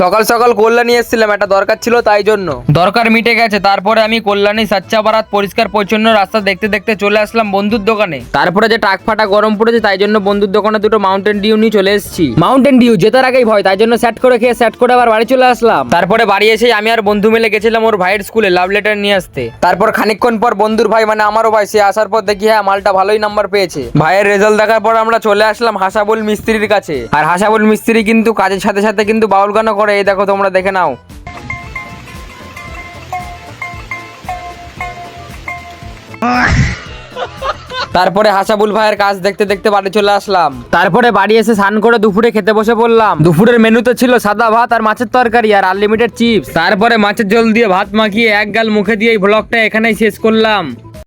সকাল সকাল কল্যাণী এসেছিলাম, একটা দরকার ছিল তাই জন্য। দরকার মিটে গেছে। তারপরে আমি কল্যাণী সাচ্চা বারাত পরিষ্কার পরিচ্ছন্ন রাস্তা দেখতে দেখতে চলে আসলাম বন্ধুর দোকানে। তারপরে যে টাক ফাটা গরম পড়েছে তাই জন্য বন্ধুর দোকানে দুটো মাউন্টেন ডিউ নিয়ে চলে এসেছি। মাউন্টেন ডিউ জেতার আগেই ভয়, তাই জন্য সেট করে খেয়ে সেট করে আবার বাড়ি চলে আসলাম। তারপরে বাড়ি এসে আমি আর বন্ধু মিলে গেছিলাম ওর ভাইয়ের স্কুলে লাভ লেটার নিয়ে আসতে। তারপর খানিকক্ষণ পর বন্ধুর ভাই মানে আমারও ভাই সে আসার পর দেখি হ্যাঁ মালটা ভালোই নাম্বার পেয়েছে। ভাইয়ের রেজাল্ট দেখার পর আমরা চলে আসলাম হাসাবুল মিস্ত্রির কাছে। আর হাসাবুল মিস্ত্রি কিন্তু কাজের সাথে সাথে কিন্তু বাউল গানও করে, এই দেখো তোমরা দেখে নাও। তারপরে হাসাবুল ভাইয়ের কাজ দেখতে দেখতে বাড়ি চলে আসলাম। তারপরে বাড়ি এসে স্নান করে দুপুরে খেতে বসে পড়লাম। দুপুরের মেনুতে ছিল সাদা ভাত আর মাছের তরকারি আর আনলিমিটেড চিপস। তারপরে মাছের ঝোল দিয়ে ভাত মাখিয়ে এক গাল মুখে দিয়ে এই ব্লগটা এখানেই শেষ করলাম।